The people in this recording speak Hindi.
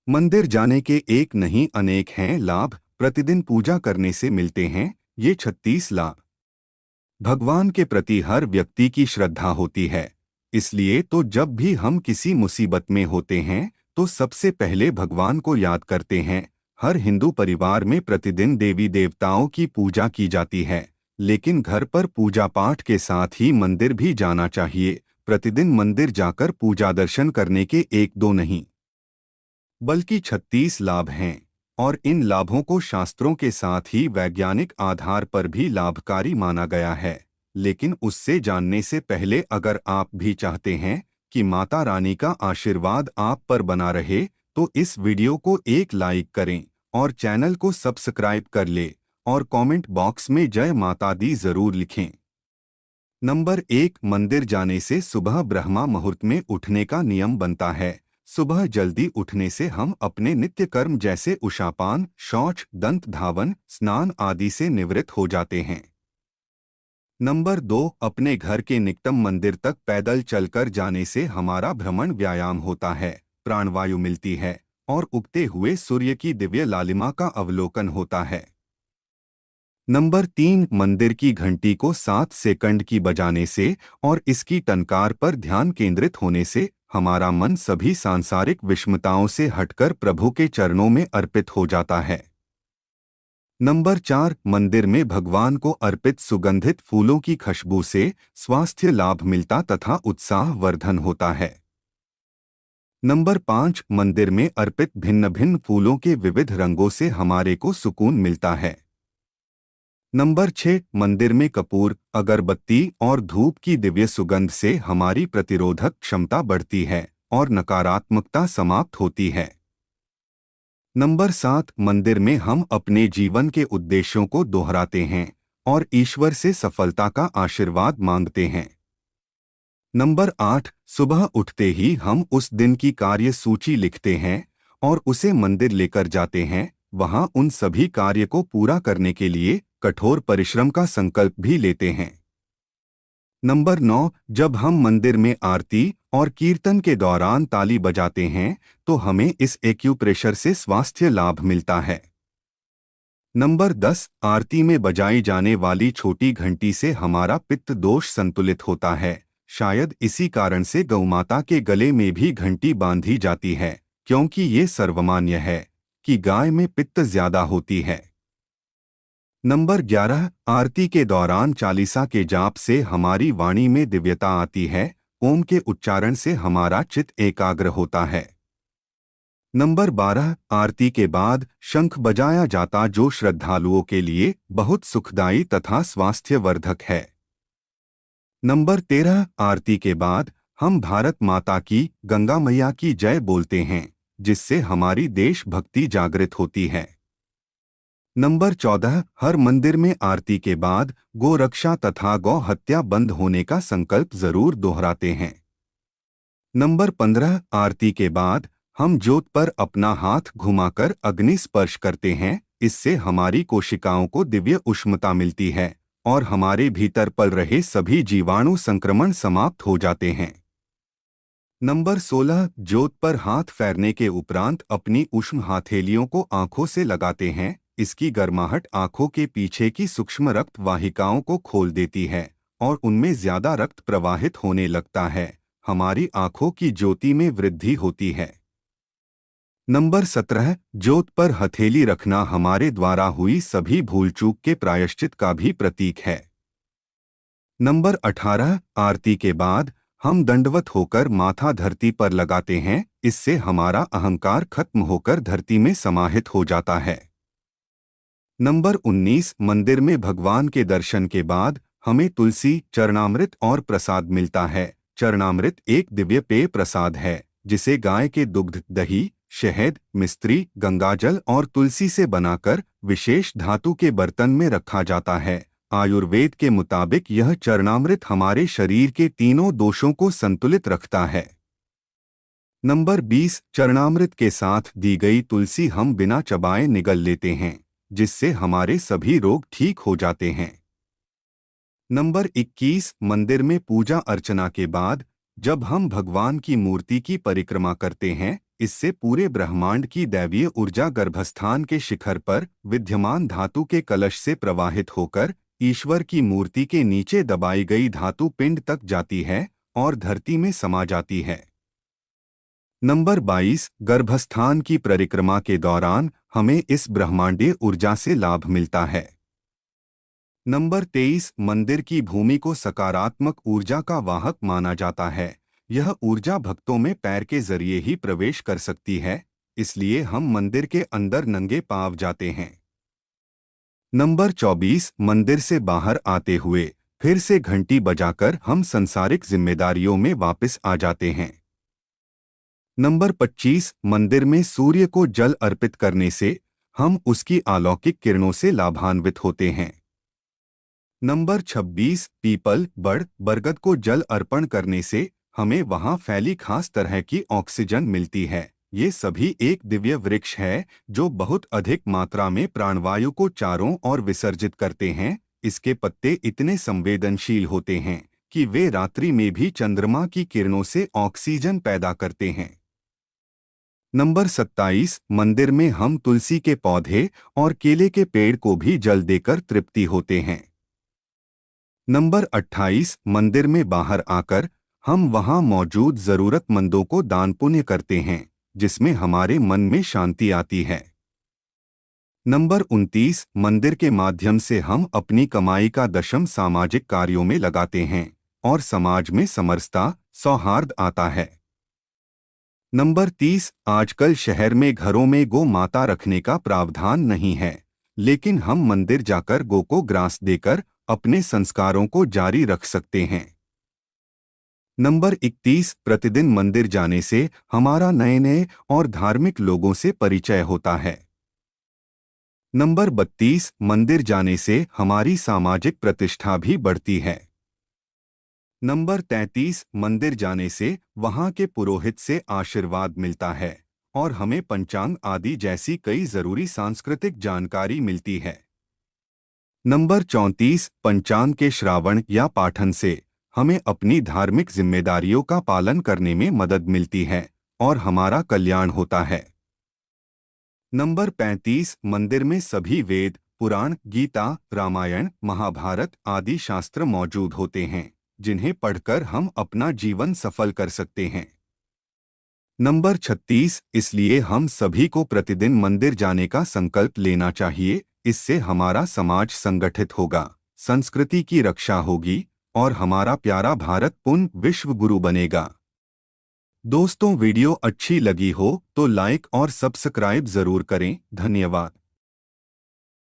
मंदिर जाने के एक नहीं अनेक हैं लाभ। प्रतिदिन पूजा करने से मिलते हैं ये 36 लाभ। भगवान के प्रति हर व्यक्ति की श्रद्धा होती है, इसलिए तो जब भी हम किसी मुसीबत में होते हैं तो सबसे पहले भगवान को याद करते हैं। हर हिंदू परिवार में प्रतिदिन देवी देवताओं की पूजा की जाती है, लेकिन घर पर पूजा पाठ के साथ ही मंदिर भी जाना चाहिए। प्रतिदिन मंदिर जाकर पूजा दर्शन करने के एक दो नहीं बल्कि 36 लाभ हैं, और इन लाभों को शास्त्रों के साथ ही वैज्ञानिक आधार पर भी लाभकारी माना गया है। लेकिन उससे जानने से पहले अगर आप भी चाहते हैं कि माता रानी का आशीर्वाद आप पर बना रहे तो इस वीडियो को एक लाइक करें और चैनल को सब्सक्राइब कर ले और कमेंट बॉक्स में जय माता दी जरूर लिखें। नंबर 1, मंदिर जाने से सुबह ब्रह्मा मुहूर्त में उठने का नियम बनता है। सुबह जल्दी उठने से हम अपने नित्य कर्म जैसे उषापान, शौच, दंत धावन, स्नान आदि से निवृत्त हो जाते हैं। नंबर 2, अपने घर के निकटम मंदिर तक पैदल चलकर जाने से हमारा भ्रमण व्यायाम होता है, प्राणवायु मिलती है और उगते हुए सूर्य की दिव्य लालिमा का अवलोकन होता है। नंबर 3, मंदिर की घंटी को 7 सेकंड की बजाने से और इसकी टनकार पर ध्यान केंद्रित होने से हमारा मन सभी सांसारिक विषमताओं से हटकर प्रभु के चरणों में अर्पित हो जाता है। नंबर 4, मंदिर में भगवान को अर्पित सुगंधित फूलों की खुशबू से स्वास्थ्य लाभ मिलता तथा उत्साह वर्धन होता है। नंबर 5, मंदिर में अर्पित भिन्न भिन्न फूलों के विविध रंगों से हमारे को सुकून मिलता है। नंबर 6, मंदिर में कपूर, अगरबत्ती और धूप की दिव्य सुगंध से हमारी प्रतिरोधक क्षमता बढ़ती है और नकारात्मकता समाप्त होती है। नंबर 7, मंदिर में हम अपने जीवन के उद्देश्यों को दोहराते हैं और ईश्वर से सफलता का आशीर्वाद मांगते हैं। नंबर 8, सुबह उठते ही हम उस दिन की कार्य सूची लिखते हैं और उसे मंदिर लेकर जाते हैं। वहां उन सभी कार्य को पूरा करने के लिए कठोर परिश्रम का संकल्प भी लेते हैं। नंबर 9, जब हम मंदिर में आरती और कीर्तन के दौरान ताली बजाते हैं तो हमें इस एक्यूप्रेशर से स्वास्थ्य लाभ मिलता है। नंबर 10, आरती में बजाई जाने वाली छोटी घंटी से हमारा पित्त दोष संतुलित होता है। शायद इसी कारण से गौमाता के गले में भी घंटी बांधी जाती है, क्योंकि ये सर्वमान्य है कि गाय में पित्त ज्यादा होती है। नंबर 11, आरती के दौरान चालीसा के जाप से हमारी वाणी में दिव्यता आती है। ओम के उच्चारण से हमारा चित्त एकाग्र होता है। नंबर 12, आरती के बाद शंख बजाया जाता जो श्रद्धालुओं के लिए बहुत सुखदायी तथा स्वास्थ्यवर्धक है। नंबर 13, आरती के बाद हम भारत माता की, गंगा मैया की जय बोलते हैं, जिससे हमारी देशभक्ति जागृत होती है। नंबर 14, हर मंदिर में आरती के बाद गौ रक्षा तथा गौ हत्या बंद होने का संकल्प जरूर दोहराते हैं। नंबर 15, आरती के बाद हम ज्योत पर अपना हाथ घुमाकर अग्नि स्पर्श करते हैं। इससे हमारी कोशिकाओं को दिव्य उष्णता मिलती है और हमारे भीतर पल रहे सभी जीवाणु संक्रमण समाप्त हो जाते हैं। नंबर 16, ज्योत पर हाथ फेरने के उपरांत अपनी उष्ण हथेलियों को आंखों से लगाते हैं। इसकी गर्माहट आंखों के पीछे की सूक्ष्म रक्त वाहिकाओं को खोल देती है और उनमें ज्यादा रक्त प्रवाहित होने लगता है। हमारी आंखों की ज्योति में वृद्धि होती है। नंबर 17, ज्योत पर हथेली रखना हमारे द्वारा हुई सभी भूल चूक के प्रायश्चित का भी प्रतीक है। नंबर 18, आरती के बाद हम दंडवत होकर माथा धरती पर लगाते हैं। इससे हमारा अहंकार खत्म होकर धरती में समाहित हो जाता है। नंबर 19, मंदिर में भगवान के दर्शन के बाद हमें तुलसी, चरणामृत और प्रसाद मिलता है। चरणामृत एक दिव्य पेय प्रसाद है जिसे गाय के दुग्ध, दही, शहद, मिश्री, गंगाजल और तुलसी से बनाकर विशेष धातु के बर्तन में रखा जाता है। आयुर्वेद के मुताबिक यह चरणामृत हमारे शरीर के तीनों दोषों को संतुलित रखता है। नंबर 20, चरणामृत के साथ दी गई तुलसी हम बिना चबाए निगल लेते हैं, जिससे हमारे सभी रोग ठीक हो जाते हैं। नंबर 21, मंदिर में पूजा अर्चना के बाद जब हम भगवान की मूर्ति की परिक्रमा करते हैं, इससे पूरे ब्रह्मांड की दैवीय ऊर्जा गर्भस्थान के शिखर पर विद्यमान धातु के कलश से प्रवाहित होकर ईश्वर की मूर्ति के नीचे दबाई गई धातु पिंड तक जाती है और धरती में समा जाती है। नंबर 22, गर्भस्थान की परिक्रमा के दौरान हमें इस ब्रह्मांडीय ऊर्जा से लाभ मिलता है। नंबर 23, मंदिर की भूमि को सकारात्मक ऊर्जा का वाहक माना जाता है। यह ऊर्जा भक्तों में पैर के जरिए ही प्रवेश कर सकती है, इसलिए हम मंदिर के अंदर नंगे पांव जाते हैं। नंबर 24, मंदिर से बाहर आते हुए फिर से घंटी बजाकर हम संसारिक जिम्मेदारियों में वापस आ जाते हैं। नंबर 25, मंदिर में सूर्य को जल अर्पित करने से हम उसकी अलौकिक किरणों से लाभान्वित होते हैं। नंबर 26, पीपल, बरगद को जल अर्पण करने से हमें वहां फैली खास तरह की ऑक्सीजन मिलती है। ये सभी एक दिव्य वृक्ष है जो बहुत अधिक मात्रा में प्राणवायु को चारों ओर विसर्जित करते हैं। इसके पत्ते इतने संवेदनशील होते हैं कि वे रात्रि में भी चंद्रमा की किरणों से ऑक्सीजन पैदा करते हैं। नंबर 27, मंदिर में हम तुलसी के पौधे और केले के पेड़ को भी जल देकर तृप्ति होते हैं। नंबर 28, मंदिर में बाहर आकर हम वहां मौजूद जरूरतमंदों को दान पुण्य करते हैं, जिसमें हमारे मन में शांति आती है। नंबर 29, मंदिर के माध्यम से हम अपनी कमाई का दशम सामाजिक कार्यों में लगाते हैं और समाज में समरसता, सौहार्द आता है। नंबर 30, आजकल शहर में घरों में गौ माता रखने का प्रावधान नहीं है, लेकिन हम मंदिर जाकर गौ को ग्रास देकर अपने संस्कारों को जारी रख सकते हैं। नंबर 31, प्रतिदिन मंदिर जाने से हमारा नए नए और धार्मिक लोगों से परिचय होता है। नंबर 32, मंदिर जाने से हमारी सामाजिक प्रतिष्ठा भी बढ़ती है। नंबर 33, मंदिर जाने से वहां के पुरोहित से आशीर्वाद मिलता है और हमें पंचांग आदि जैसी कई जरूरी सांस्कृतिक जानकारी मिलती है। नंबर 34, पंचांग के श्रावण या पाठन से हमें अपनी धार्मिक जिम्मेदारियों का पालन करने में मदद मिलती है और हमारा कल्याण होता है। नंबर 35, मंदिर में सभी वेद, पुराण, गीता, रामायण, महाभारत आदि शास्त्र मौजूद होते हैं, जिन्हें पढ़कर हम अपना जीवन सफल कर सकते हैं। नंबर 36, इसलिए हम सभी को प्रतिदिन मंदिर जाने का संकल्प लेना चाहिए। इससे हमारा समाज संगठित होगा, संस्कृति की रक्षा होगी और हमारा प्यारा भारत पुनः विश्व गुरु बनेगा। दोस्तों, वीडियो अच्छी लगी हो तो लाइक और सब्सक्राइब जरूर करें। धन्यवाद।